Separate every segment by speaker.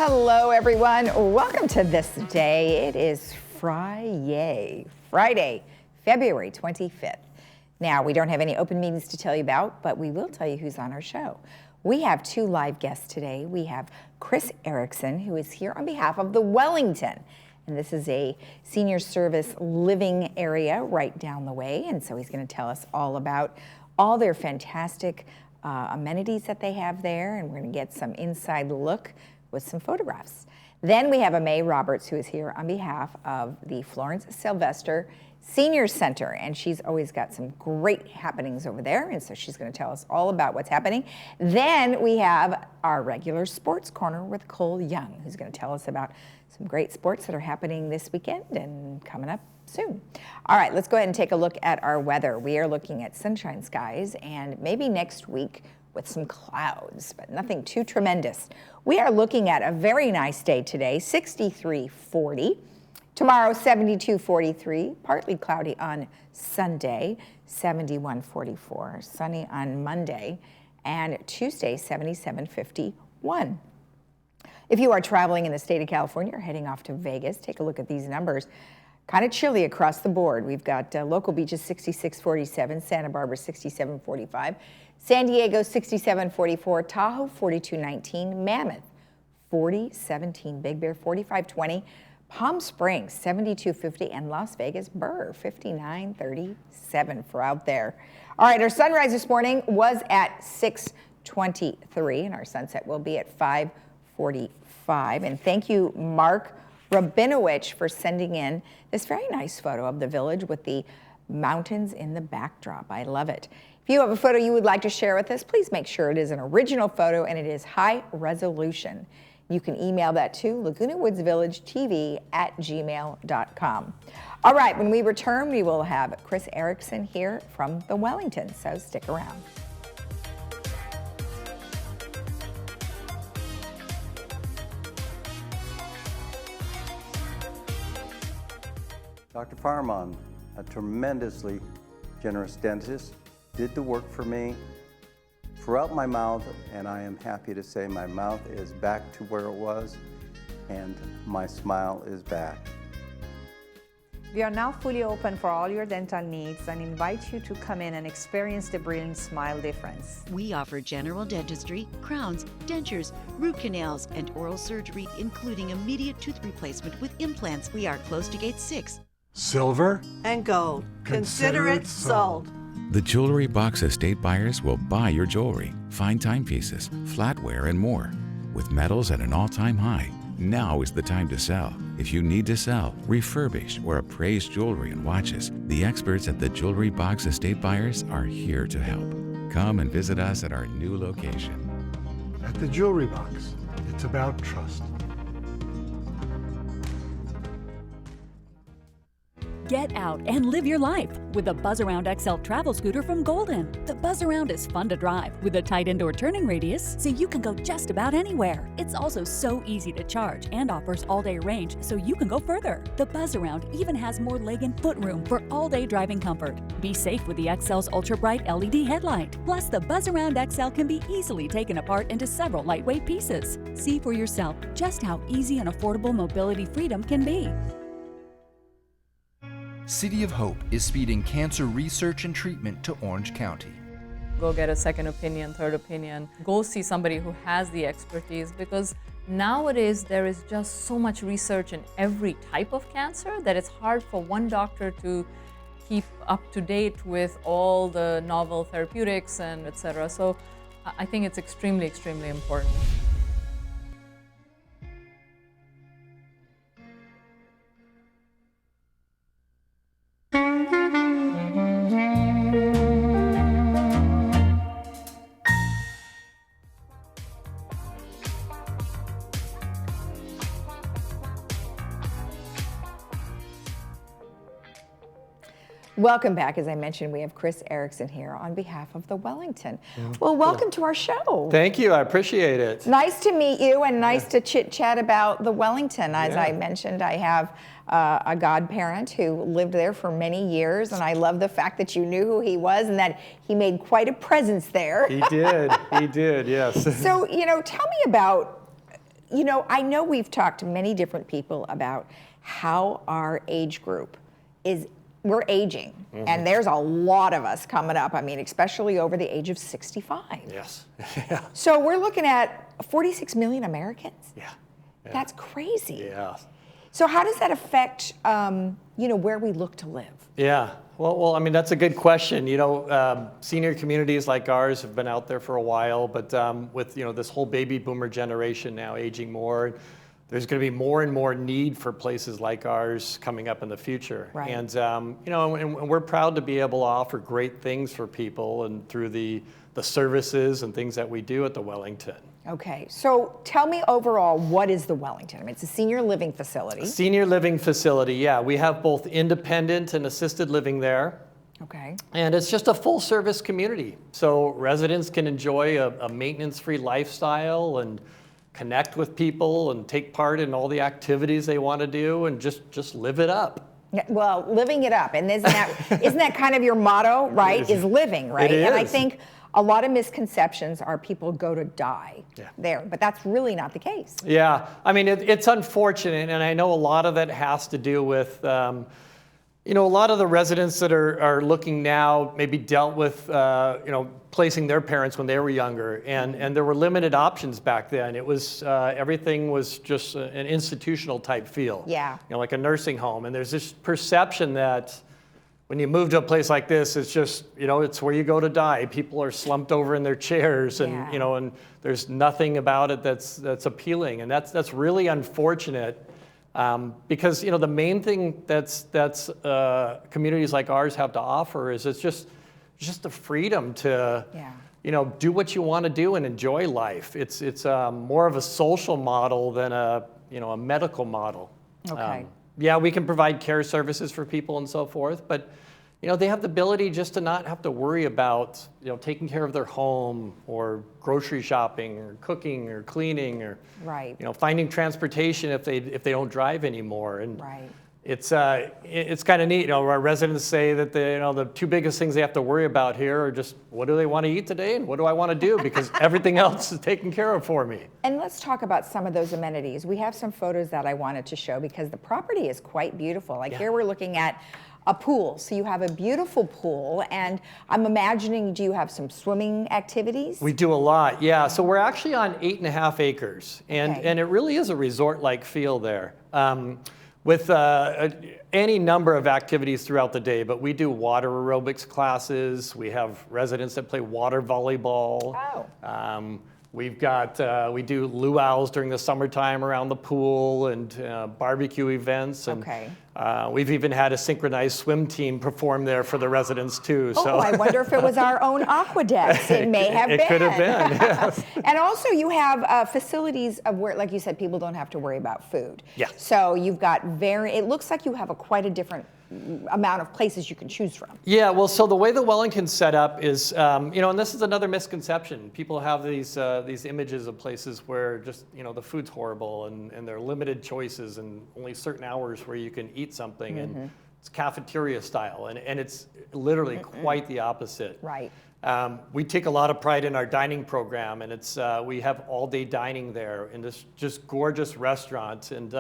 Speaker 1: Hello, everyone. Welcome to This Day. It is Friday, February 25th. Now, we don't have any open meetings to tell you about, but we will tell you who's on our show. We have two live guests today. We have Chris Erickson, who is here on behalf of the Wellington. And this is a senior service living area right down the way. And so he's going to tell us all about all their fantastic amenities that they have there. And we're going to get some inside look with some photographs. Then we have May Roberts, who is here on behalf of the Florence Sylvester Senior Center, and she's always got some great happenings over there, and so she's going to tell us all about what's happening. Then we have our regular sports corner with Cole Young, who's going to tell us about some great sports that are happening this weekend and coming up soon. All right, let's go ahead and take a look at our weather. We are looking at sunshine skies, and maybe next week with some clouds, but nothing too tremendous. We are looking at a very nice day today, 63-40. Tomorrow, 72-43, partly cloudy on Sunday, 71-44, sunny on Monday, and Tuesday, 77-51. If you are traveling in the state of California or heading off to Vegas, take a look at these numbers. Kind of chilly across the board. We've got local beaches 66-47, Santa Barbara 67-45, San Diego 67-44, Tahoe 42-19, Mammoth 40-17, Big Bear 45-20, Palm Springs 72-50, and Las Vegas Burr 59-37 for out there. All right, our sunrise this morning was at 6:23, and our sunset will be at 5:45. And thank you, Mark Rabinowitz, for sending in this very nice photo of the village with the mountains in the backdrop. I love it. If you have a photo you would like to share with us, please make sure it is an original photo and it is high resolution. You can email that to lagunawoodsvillagetv@gmail.com. All right, when we return, we will have Chris Erickson here from the Wellington, so stick around.
Speaker 2: Dr. Farman, a tremendously generous dentist, did the work for me throughout my mouth, and I am happy to say my mouth is back to where it was, and my smile is back.
Speaker 3: We are now fully open for all your dental needs and invite you to come in and experience the brilliant smile difference.
Speaker 4: We offer general dentistry, crowns, dentures, root canals, and oral surgery, including immediate tooth replacement with implants. We are close to gate 6.
Speaker 5: Silver
Speaker 6: and gold. Consider it sold.
Speaker 7: The Jewelry Box Estate buyers will buy your jewelry, fine timepieces, flatware, and more. With metals at an all-time high, now is the time to sell. If you need to sell, refurbish, or appraise jewelry and watches, the experts at the Jewelry Box Estate buyers are here to help. Come and visit us at our new location.
Speaker 5: At the Jewelry Box, it's about trust.
Speaker 8: Get out and live your life with the Buzz Around XL travel scooter from Golden. The Buzz Around is fun to drive with a tight indoor turning radius so you can go just about anywhere. It's also so easy to charge and offers all-day range so you can go further. The Buzz Around even has more leg and foot room for all-day driving comfort. Be safe with the XL's ultra-bright LED headlight. Plus, the Buzz Around XL can be easily taken apart into several lightweight pieces. See for yourself just how easy and affordable mobility freedom can be.
Speaker 9: City of Hope is speeding cancer research and treatment to Orange County.
Speaker 10: Go get a second opinion, third opinion. Go see somebody who has the expertise, because nowadays there is just so much research in every type of cancer that it's hard for one doctor to keep up to date with all the novel therapeutics and etc. So I think it's extremely, extremely important.
Speaker 1: Welcome back. As I mentioned, we have Chris Erickson here on behalf of the Wellington. Well, welcome to our show.
Speaker 11: Thank you. I appreciate it.
Speaker 1: Nice to meet you, and nice to chit-chat about the Wellington. As I mentioned, I have a godparent who lived there for many years, and I love the fact that you knew who he was and that he made quite a presence there.
Speaker 11: He did. He did, yes.
Speaker 1: So, you know, tell me about you know, I know we've talked to many different people about how our age group we're aging, and there's a lot of us coming up. I mean, especially over the age of 65.
Speaker 11: Yes. Yeah.
Speaker 1: So we're looking at 46 million Americans.
Speaker 11: Yeah.
Speaker 1: That's crazy.
Speaker 11: Yeah.
Speaker 1: So how does that affect, you know, where we look to live?
Speaker 11: Yeah. Well, I mean, that's a good question. You know, senior communities like ours have been out there for a while, but with, you know, this whole baby boomer generation now aging more, there's going to be more and more need for places like ours coming up in the future.
Speaker 1: Right.
Speaker 11: And, you know, and we're proud to be able to offer great things for people and through the services and things that we do at the Wellington.
Speaker 1: Okay, so tell me overall, what is the Wellington? I mean, it's a senior living facility.
Speaker 11: A senior living facility, yeah. We have both independent and assisted living there.
Speaker 1: Okay.
Speaker 11: And it's just a full service community. So residents can enjoy a maintenance-free lifestyle and connect with people and take part in all the activities they want to do and just live it up.
Speaker 1: Yeah, well, living it up, and isn't that kind of your motto, right? Is living, right?
Speaker 11: It is.
Speaker 1: And I think a lot of misconceptions are people go to die there, but that's really not the case.
Speaker 11: Yeah, I mean, it's unfortunate, and I know a lot of that has to do with, you know, a lot of the residents that are looking now maybe dealt with, you know, placing their parents when they were younger, and there were limited options back then. It was, everything was just an institutional type feel.
Speaker 1: Yeah.
Speaker 11: You know, like a nursing home, and there's this perception that when you move to a place like this, it's just, you know, it's where you go to die. People are slumped over in their chairs, and you know, and there's nothing about it that's appealing, and that's really unfortunate. Because, you know, the main thing that's communities like ours have to offer is it's just the freedom to, you know, do what you want to do and enjoy life. It's more of a social model than a medical model.
Speaker 1: Okay.
Speaker 11: Yeah, we can provide care services for people and so forth, but, you know, they have the ability just to not have to worry about, you know, taking care of their home or grocery shopping or cooking or cleaning or, you know, finding transportation if they don't drive anymore. And it's kind of neat. You know, our residents say that the two biggest things they have to worry about here are just what do they want to eat today and what do I want to do, because everything else is taken care of for me.
Speaker 1: And let's talk about some of those amenities. We have some photos that I wanted to show because the property is quite beautiful. Like here we're looking at a pool. So you have a beautiful pool, and I'm imagining, do you have some swimming activities?
Speaker 11: We do a lot, yeah. So we're actually on 8.5 acres, and it really is a resort-like feel there. With any number of activities throughout the day, but we do water aerobics classes. We have residents that play water volleyball. We've got, we do luau's during the summertime around the pool and barbecue events. And we've even had a synchronized swim team perform there for the residents too.
Speaker 1: So I wonder if it was our own Aquadex. It may have been.
Speaker 11: It could have been, yes.
Speaker 1: And also you have facilities of where, like you said, people don't have to worry about food.
Speaker 11: Yeah.
Speaker 1: So you've got it looks like you have quite a different amount of places you can choose from.
Speaker 11: Yeah, well, so the way the Wellington's set up is, you know, and this is another misconception. People have these images of places where just, you know, the food's horrible and there are limited choices and only certain hours where you can eat something, and it's cafeteria style, and it's literally quite the opposite.
Speaker 1: Right.
Speaker 11: We take a lot of pride in our dining program, and it's we have all-day dining there in this just gorgeous restaurant, and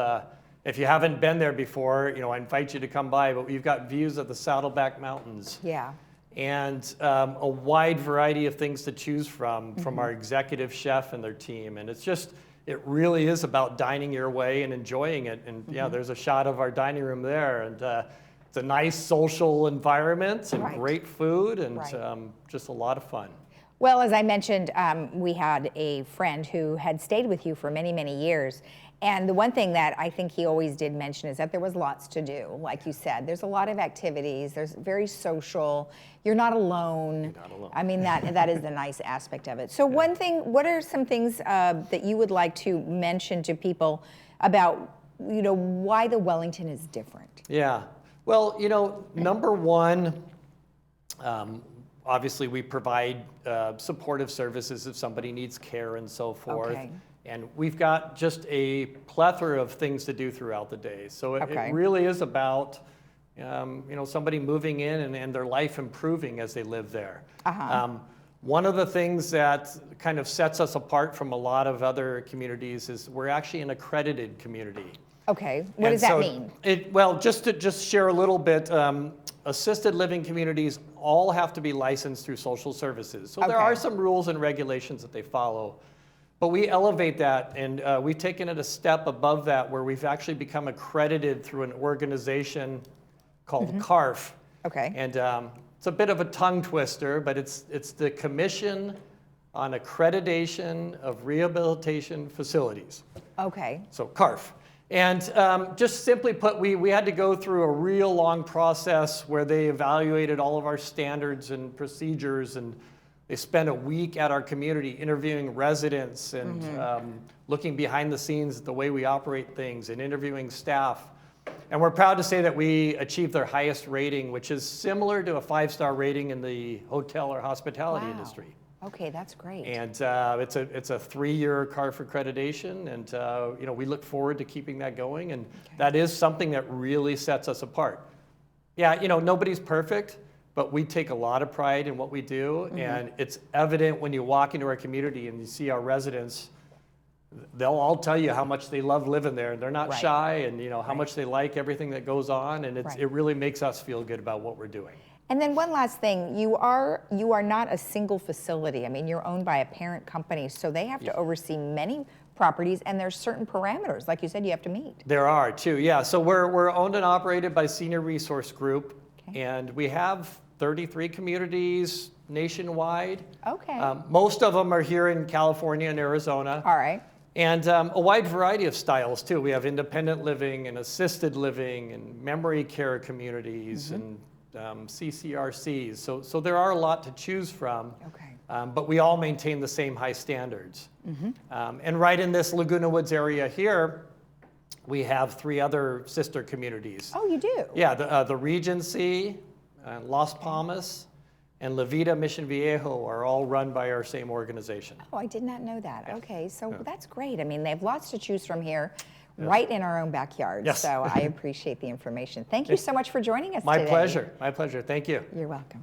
Speaker 11: if you haven't been there before, you know, I invite you to come by, but we've got views of the Saddleback Mountains.
Speaker 1: Yeah.
Speaker 11: And a wide variety of things to choose from our executive chef and their team. And it's just, it really is about dining your way and enjoying it. And yeah, there's a shot of our dining room there. And it's a nice social environment and great food and just a lot of fun.
Speaker 1: Well, as I mentioned, we had a friend who had stayed with you for many, many years. And the one thing that I think he always did mention is that there was lots to do. Like you said, there's a lot of activities. There's very social. You're not alone.
Speaker 11: You're not alone.
Speaker 1: I mean, that is the nice aspect of it. So one thing, what are some things that you would like to mention to people about, you know, why the Wellington is different?
Speaker 11: Yeah. Well, you know, number one, obviously we provide supportive services if somebody needs care and so forth.
Speaker 1: Okay.
Speaker 11: And we've got just a plethora of things to do throughout the day. So it really is about, you know, somebody moving in and their life improving as they live there. One of the things that kind of sets us apart from a lot of other communities is we're actually an accredited community.
Speaker 1: Okay, what does that mean?
Speaker 11: Well, just to share a little bit, assisted living communities all have to be licensed through social services. So there are some rules and regulations that they follow. But we elevate that, and we've taken it a step above that, where we've actually become accredited through an organization called CARF.
Speaker 1: Okay.
Speaker 11: And it's a bit of a tongue twister, but it's the Commission on Accreditation of Rehabilitation Facilities.
Speaker 1: Okay.
Speaker 11: So CARF. And just simply put, we had to go through a real long process where they evaluated all of our standards and procedures, and they spent a week at our community interviewing residents and looking behind the scenes at the way we operate things and interviewing staff. And we're proud to say that we achieved their highest rating, which is similar to a 5-star rating in the hotel or hospitality industry.
Speaker 1: Okay, that's great.
Speaker 11: And it's a 3-year CARF accreditation, and we look forward to keeping that going. And that is something that really sets us apart. Yeah, nobody's perfect, but we take a lot of pride in what we do, and it's evident when you walk into our community and you see our residents. They'll all tell you how much they love living there, and they're not shy, and how much they like everything that goes on, and it really makes us feel good about what we're doing.
Speaker 1: And then one last thing, you are not a single facility. I mean, you're owned by a parent company, so they have to oversee many properties, and there's certain parameters, like you said, you have to meet.
Speaker 11: There are too, yeah. So we're owned and operated by Senior Resource Group, and we have 33 communities nationwide. Okay. Most of them are here in California and Arizona.
Speaker 1: All right.
Speaker 11: And a wide variety of styles too. We have independent living and assisted living and memory care communities and CCRCs. So there are a lot to choose from. Okay. But we all maintain the same high standards. And right in this Laguna Woods area here, we have 3 other sister communities.
Speaker 1: Oh, you do?
Speaker 11: Yeah, the Regency, Las Palmas, and La Vida Mission Viejo are all run by our same organization.
Speaker 1: Oh, I did not know that. Okay, so that's great. I mean, they have lots to choose from here, right in our own backyard.
Speaker 11: Yes.
Speaker 1: So I appreciate the information. Thank you so much for joining us
Speaker 11: My
Speaker 1: today.
Speaker 11: pleasure. My pleasure. Thank you.
Speaker 1: You're welcome.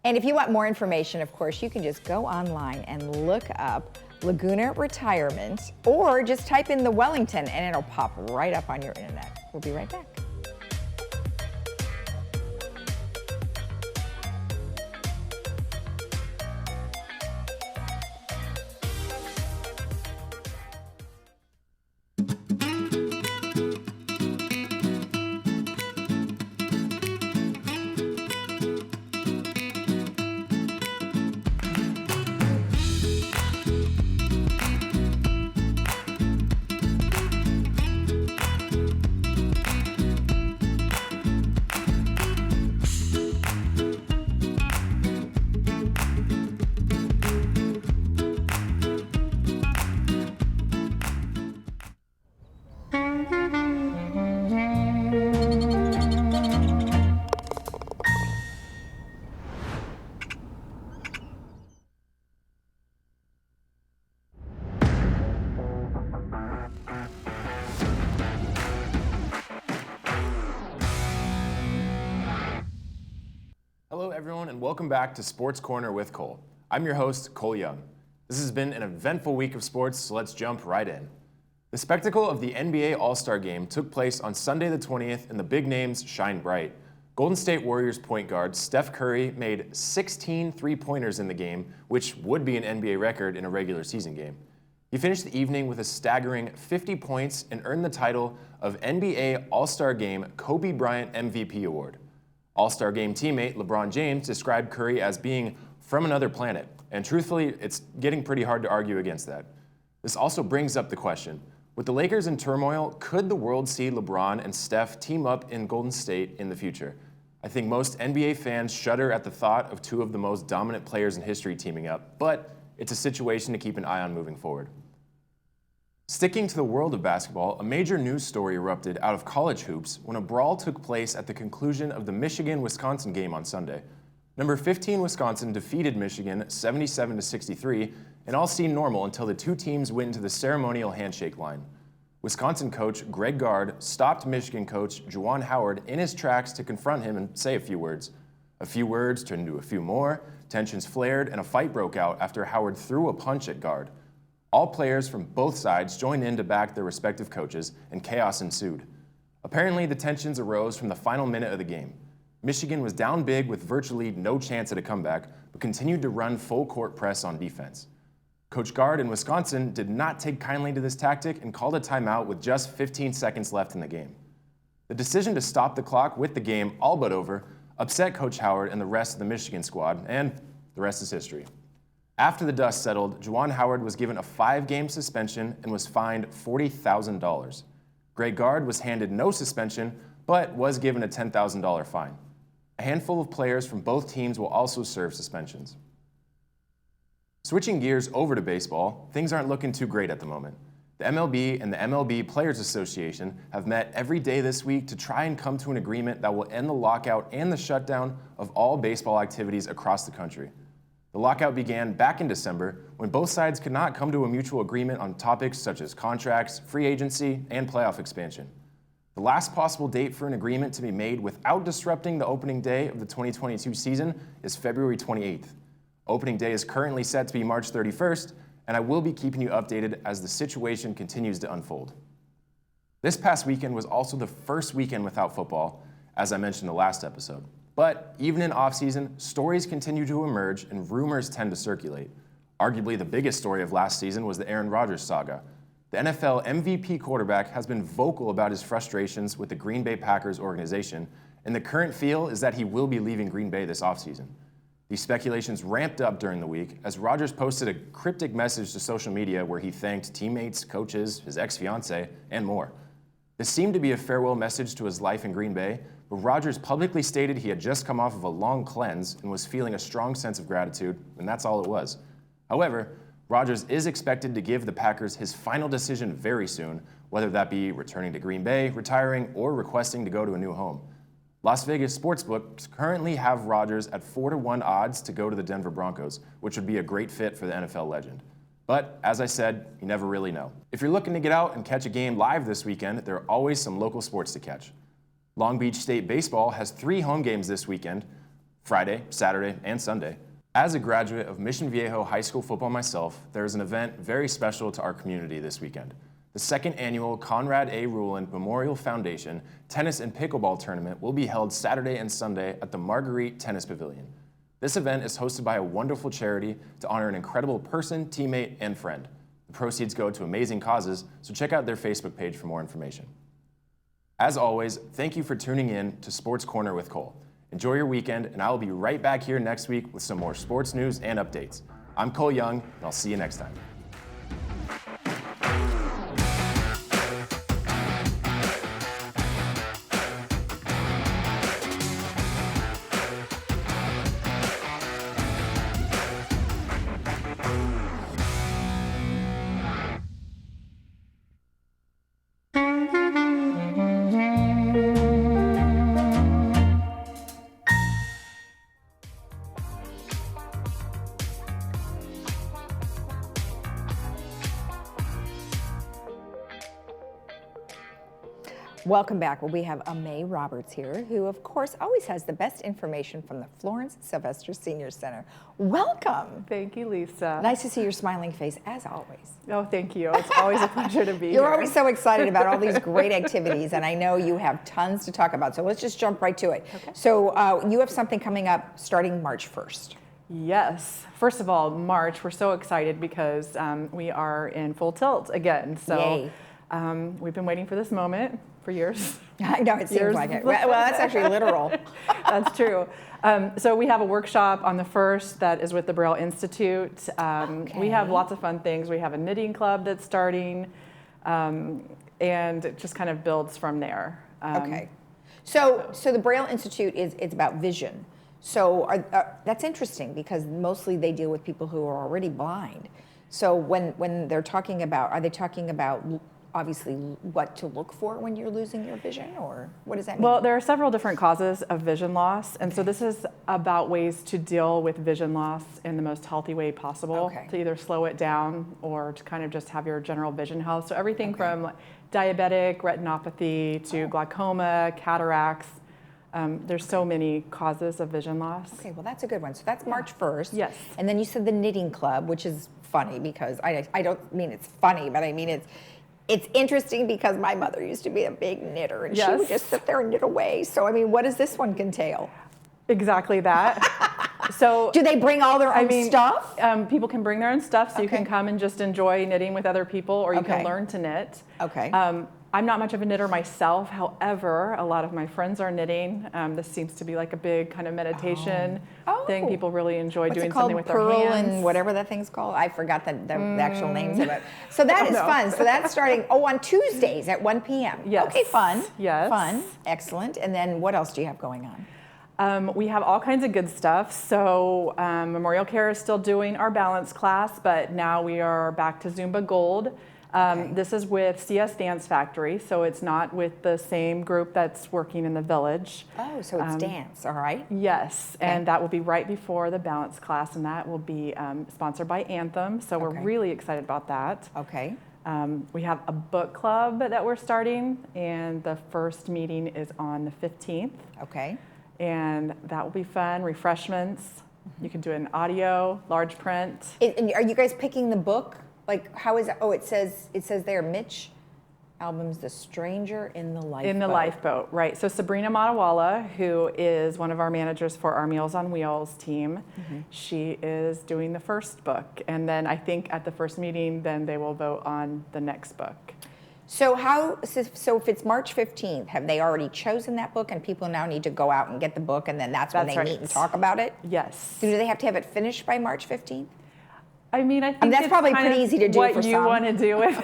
Speaker 1: And if you want more information, of course, you can just go online and look up Laguna Retirement, or just type in the Wellington and it'll pop right up on your internet. We'll be right back.
Speaker 12: Hello everyone and welcome back to Sports Corner with Cole. I'm your host, Cole Young. This has been an eventful week of sports, so let's jump right in. The spectacle of the NBA All-Star Game took place on Sunday the 20th and the big names shined bright. Golden State Warriors point guard Steph Curry made 16 three-pointers in the game, which would be an NBA record in a regular season game. He finished the evening with a staggering 50 points and earned the title of NBA All-Star Game Kobe Bryant MVP Award. All-Star Game teammate LeBron James described Curry as being from another planet, and truthfully, it's getting pretty hard to argue against that. This also brings up the question, with the Lakers in turmoil, could the world see LeBron and Steph team up in Golden State in the future? I think most NBA fans shudder at the thought of 2 of the most dominant players in history teaming up, but it's a situation to keep an eye on moving forward. Sticking to the world of basketball, a major news story erupted out of college hoops when a brawl took place at the conclusion of the Michigan-Wisconsin game on Sunday. Number 15 Wisconsin defeated Michigan 77-63, and all seemed normal until the 2 teams went into the ceremonial handshake line. Wisconsin coach Greg Gard stopped Michigan coach Juwan Howard in his tracks to confront him and say a few words. A few words turned into a few more, tensions flared and a fight broke out after Howard threw a punch at guard. All players from both sides joined in to back their respective coaches, and chaos ensued. Apparently, the tensions arose from the final minute of the game. Michigan was down big with virtually no chance at a comeback, but continued to run full court press on defense. Coach Gard in Wisconsin did not take kindly to this tactic and called a timeout with just 15 seconds left in the game. The decision to stop the clock with the game all but over upset Coach Howard and the rest of the Michigan squad, and the rest is history. After the dust settled, Juwan Howard was given a 5-game suspension and was fined $40,000. Greg Gard was handed no suspension, but was given a $10,000 fine. A handful of players from both teams will also serve suspensions. Switching gears over to baseball, things aren't looking too great at the moment. The MLB and the MLB Players Association have met every day this week to try and come to an agreement that will end the lockout and the shutdown of all baseball activities across the country. The lockout began back in December when both sides could not come to a mutual agreement on topics such as contracts, free agency, and playoff expansion. The last possible date for an agreement to be made without disrupting the opening day of the 2022 season is February 28th. Opening day is currently set to be March 31st, and I will be keeping you updated as the situation continues to unfold. This past weekend was also the first weekend without football, as I mentioned in the last episode. But even in off-season, stories continue to emerge and rumors tend to circulate. Arguably the biggest story of last season was the Aaron Rodgers saga. The NFL MVP quarterback has been vocal about his frustrations with the Green Bay Packers organization, and the current feel is that he will be leaving Green Bay this offseason. These speculations ramped up during the week as Rodgers posted a cryptic message to social media where he thanked teammates, coaches, his ex-fiancée, and more. This seemed to be a farewell message to his life in Green Bay, but Rodgers publicly stated he had just come off of a long cleanse and was feeling a strong sense of gratitude, and that's all it was. However, Rodgers is expected to give the Packers his final decision very soon, whether that be returning to Green Bay, retiring, or requesting to go to a new home. Las Vegas sportsbooks currently have Rodgers at 4-1 odds to go to the Denver Broncos, which would be a great fit for the NFL legend. But as I said, you never really know. If you're looking to get out and catch a game live this weekend, there are always some local sports to catch. Long Beach State Baseball has 3 home games this weekend, Friday, Saturday, and Sunday. As a graduate of Mission Viejo High School football myself, there is an event very special to our community this weekend. The 2nd annual Conrad A. Ruland Memorial Foundation Tennis and Pickleball Tournament will be held Saturday and Sunday at the Marguerite Tennis Pavilion. This event is hosted by a wonderful charity to honor an incredible person, teammate, and friend. The proceeds go to amazing causes, so check out their Facebook page for more information. As always, thank you for tuning in to Sports Corner with Cole. Enjoy your weekend, and I will be right back here next week with some more sports news and updates. I'm Cole Young, and I'll see you next time.
Speaker 1: Welcome back. Well, we have May Roberts here, who of course always has the best information from the Florence Sylvester Senior Center. Welcome.
Speaker 13: Thank you, Lisa.
Speaker 1: Nice to see your smiling face as always.
Speaker 13: Oh, thank you. It's always a pleasure to be here.
Speaker 1: You're always so excited about all these great activities, and I know you have tons to talk about. So let's just jump right to it. Okay. So you have something coming up starting March 1st.
Speaker 13: Yes. First of all, March, we're so excited because we are in full tilt again. So we've been waiting for this moment for years.
Speaker 1: I know, it seems like it. Well, that's actually literal.
Speaker 13: That's true. So we have a workshop on the 1st that is with the Braille Institute. We have lots of fun things. We have a knitting club that's starting, and it just kind of builds from there.
Speaker 1: Okay. So the Braille Institute it's about vision. So that's interesting because mostly they deal with people who are already blind. So when they're talking about, are they talking about obviously what to look for when you're losing your vision, or what does that mean?
Speaker 13: Well, there are several different causes of vision loss, and so this is about ways to deal with vision loss in the most healthy way possible, to either slow it down or to kind of just have your general vision health. So everything from diabetic retinopathy to glaucoma, cataracts, There's so many causes of vision loss.
Speaker 1: Okay, well that's a good one. So that's March 1st.
Speaker 13: Yes.
Speaker 1: And then you said the knitting club, which is funny because I don't mean it's funny, but I mean it's interesting because my mother used to be a big knitter and she would just sit there and knit away. So I mean, what does this one entail?
Speaker 13: Exactly that. So
Speaker 1: do they bring all their own stuff?
Speaker 13: People can bring their own stuff, so you can come and just enjoy knitting with other people, or you can learn to knit.
Speaker 1: Okay.
Speaker 13: I'm not much of a knitter myself. However, a lot of my friends are knitting. This seems to be like a big kind of meditation thing. People really enjoy doing something with
Speaker 1: Pearl
Speaker 13: their hands.
Speaker 1: And whatever that thing's called. I forgot the actual names of it. So that is fun. So that's starting, on Tuesdays at 1 p.m.
Speaker 13: Yes.
Speaker 1: Okay, fun.
Speaker 13: Yes.
Speaker 1: Fun. Excellent. And then what else do you have going on?
Speaker 13: We have all kinds of good stuff. So Memorial Care is still doing our balance class, but now we are back to Zumba Gold. This is with CS Dance Factory, so it's not with the same group that's working in the village.
Speaker 1: Oh, so it's dance, all right?
Speaker 13: Yes, and that will be right before the balance class, and that will be sponsored by Anthem, so we're really excited about that.
Speaker 1: Okay.
Speaker 13: We have a book club that we're starting, and the first meeting is on the 15th.
Speaker 1: Okay.
Speaker 13: And that will be fun, refreshments. You can do it in audio, large print.
Speaker 1: And are you guys picking the book? Like, how is it? Oh, it says there, Mitch Albom's The Stranger in the Lifeboat.
Speaker 13: In the Lifeboat, right. So Sabrina Matawala, who is one of our managers for our Meals on Wheels team, she is doing the first book. And then I think at the first meeting, then they will vote on the next book.
Speaker 1: So if it's March 15th, have they already chosen that book and people now need to go out and get the book and then that's when they meet and talk about it?
Speaker 13: Yes.
Speaker 1: Do they have to have it finished by March 15th?
Speaker 13: I mean, I think
Speaker 1: that's probably pretty easy to do for some.
Speaker 13: What you want to do with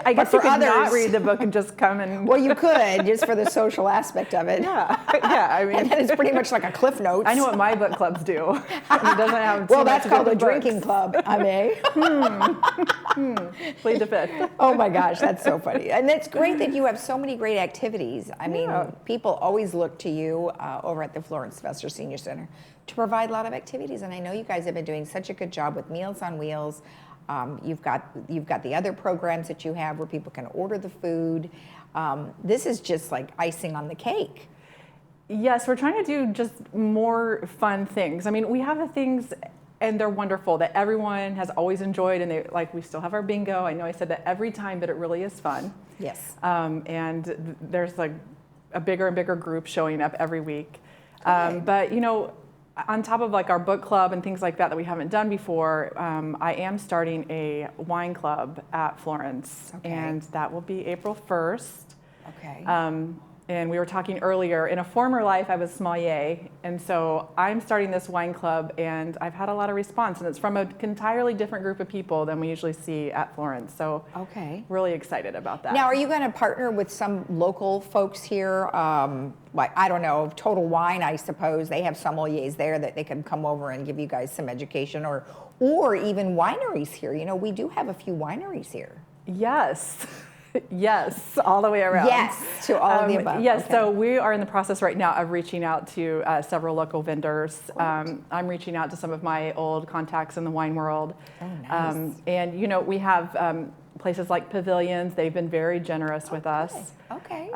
Speaker 13: I guess you could not read the book and just come and...
Speaker 1: Well, you could, just for the social aspect of it.
Speaker 13: Yeah, I mean...
Speaker 1: And then it's pretty much like a Cliff Notes.
Speaker 13: I know what my book clubs do. It doesn't have
Speaker 1: well, that's called a drinking club, I may.
Speaker 13: Plead the fifth.
Speaker 1: Oh my gosh, that's so funny. And it's great that you have so many great activities. I mean, people always look to you over at the Florence Sylvester Senior Center to provide a lot of activities. And I know you guys have been doing such a good job with Meals on Wheels. You've got the other programs that you have where people can order the food. This is just like icing on the cake.
Speaker 13: Yes, we're trying to do just more fun things. I mean, we have the things, and they're wonderful, that everyone has always enjoyed, and we still have our bingo. I know I said that every time, but it really is fun.
Speaker 1: Yes.
Speaker 13: And there's like a bigger and bigger group showing up every week. But you know, on top of like our book club and things like that we haven't done before, I am starting a wine club at Florence, and that will be April 1st.
Speaker 1: Okay.
Speaker 13: And we were talking earlier, in a former life I was sommelier, and so I'm starting this wine club, and I've had a lot of response, and it's from an entirely different group of people than we usually see at Florence. So really excited about that.
Speaker 1: Now, are you going to partner with some local folks here? Like, I don't know, Total Wine, I suppose. They have sommeliers there that they can come over and give you guys some education, or even wineries here. You know, we do have a few wineries here.
Speaker 13: Yes. Yes, all the way around.
Speaker 1: Yes, to all of the above.
Speaker 13: Yes, so we are in the process right now of reaching out to several local vendors. I'm reaching out to some of my old contacts in the wine world.
Speaker 1: Oh, nice.
Speaker 13: And, you know, we have places like Pavilions. They've been very generous with us.
Speaker 1: Okay.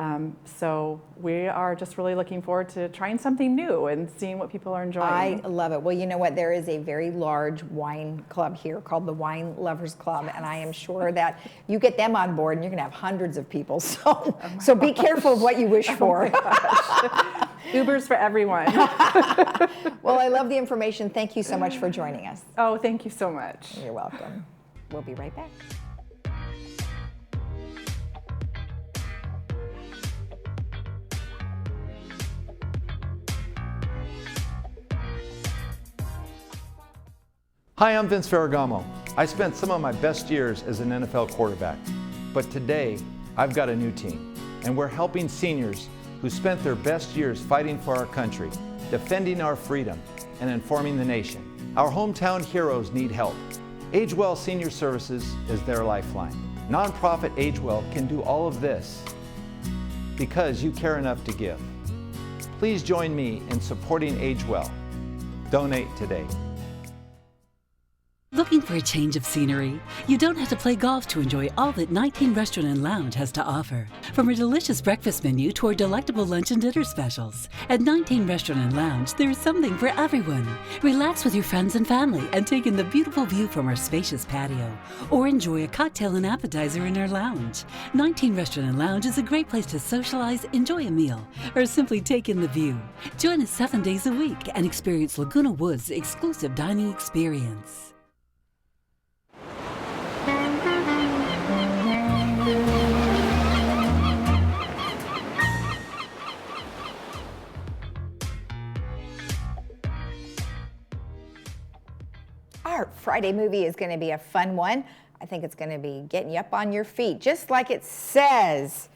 Speaker 13: So we are just really looking forward to trying something new and seeing what people are enjoying.
Speaker 1: I love it. Well, you know what? There is a very large wine club here called the Wine Lovers Club, and I am sure that you get them on board and you're going to have hundreds of people. So be careful of what you wish for.
Speaker 13: Ubers for everyone.
Speaker 1: Well, I love the information. Thank you so much for joining us.
Speaker 13: Oh, thank you so much.
Speaker 1: You're welcome. We'll be right back.
Speaker 14: Hi, I'm Vince Ferragamo. I spent some of my best years as an NFL quarterback, but today I've got a new team, and we're helping seniors who spent their best years fighting for our country, defending our freedom, and informing the nation. Our hometown heroes need help. AgeWell Senior Services is their lifeline. Nonprofit AgeWell can do all of this because you care enough to give. Please join me in supporting AgeWell. Donate today.
Speaker 8: Looking for a change of scenery? You don't have to play golf to enjoy all that 19 Restaurant and Lounge has to offer. From a delicious breakfast menu to our delectable lunch and dinner specials. At 19 Restaurant and Lounge, there is something for everyone. Relax with your friends and family and take in the beautiful view from our spacious patio. Or enjoy a cocktail and appetizer in our lounge. 19 Restaurant and Lounge is a great place to socialize, enjoy a meal, or simply take in the view. Join us 7 days a week and experience Laguna Woods' exclusive dining experience.
Speaker 1: Our Friday movie is going to be a fun one. I think it's going to be getting you up on your feet, just like it says.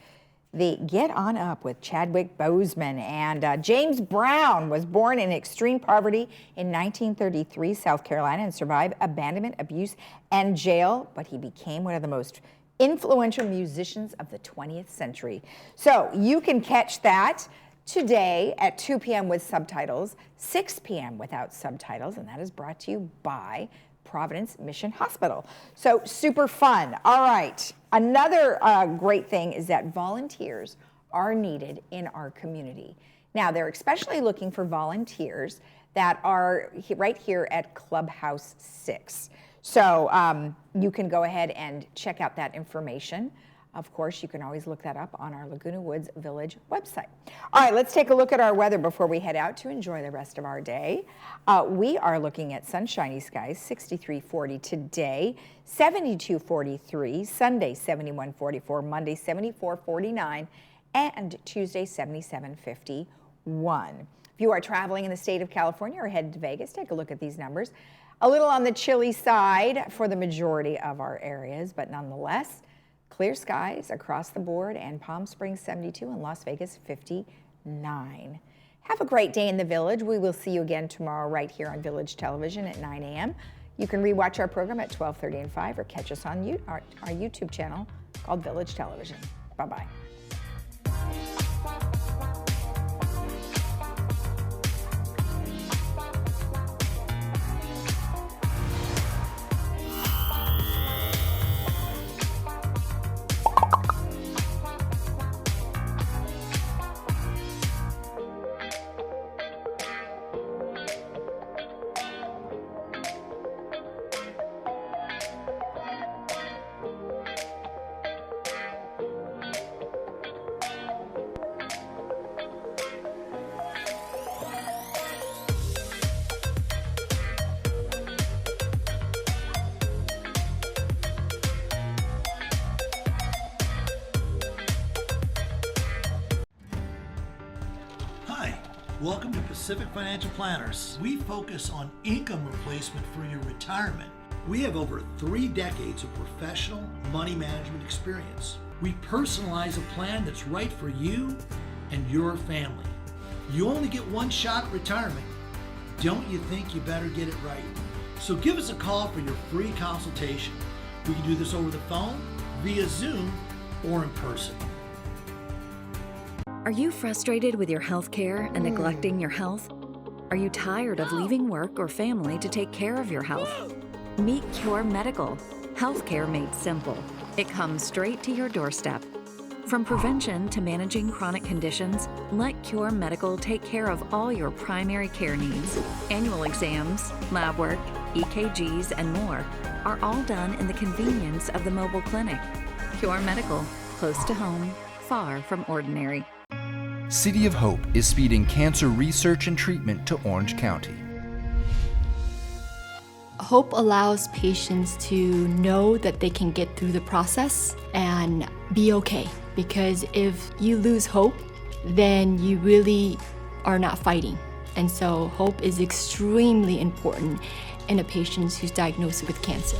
Speaker 1: The Get On Up with Chadwick Boseman. And James Brown was born in extreme poverty in 1933, South Carolina, and survived abandonment, abuse, and jail. But he became one of the most influential musicians of the 20th century. So you can catch that today at 2 p.m. with subtitles, 6 p.m. without subtitles, and that is brought to you by Providence Mission Hospital. So super fun. All right. Another great thing is that volunteers are needed in our community. Now, they're especially looking for volunteers that are right here at Clubhouse 6. So you can go ahead and check out that information. Of course, you can always look that up on our Laguna Woods Village website. All right, let's take a look at our weather before we head out to enjoy the rest of our day. We are looking at sunshiny skies, 63-40 today, 72-43, Sunday 71-44, Monday 74-49, and Tuesday 77-51. If you are traveling in the state of California or headed to Vegas, take a look at these numbers. A little on the chilly side for the majority of our areas, but nonetheless, clear skies across the board, and Palm Springs 72 and Las Vegas 59. Have a great day in the Village. We will see you again tomorrow right here on Village Television at 9 a.m. You can rewatch our program at 12:30 and 5 or catch us on our YouTube channel called Village Television. Bye-bye.
Speaker 15: Welcome to Pacific Financial Planners. We focus on income replacement for your retirement. We have over 3 decades of professional money management experience. We personalize a plan that's right for you and your family. You only get one shot at retirement. Don't you think you better get it right? So give us a call for your free consultation. We can do this over the phone, via Zoom, or in person.
Speaker 16: Are you frustrated with your health care and neglecting your health? Are you tired of leaving work or family to take care of your health? Meet Cure Medical. Healthcare made simple. It comes straight to your doorstep. From prevention to managing chronic conditions, let Cure Medical take care of all your primary care needs. Annual exams, lab work, EKGs, and more are all done in the convenience of the mobile clinic. Cure Medical, close to home, far from ordinary.
Speaker 9: City of Hope is speeding cancer research and treatment to Orange County.
Speaker 17: Hope allows patients to know that they can get through the process and be okay. Because if you lose hope, then you really are not fighting. And so hope is extremely important in a patient who's diagnosed with cancer.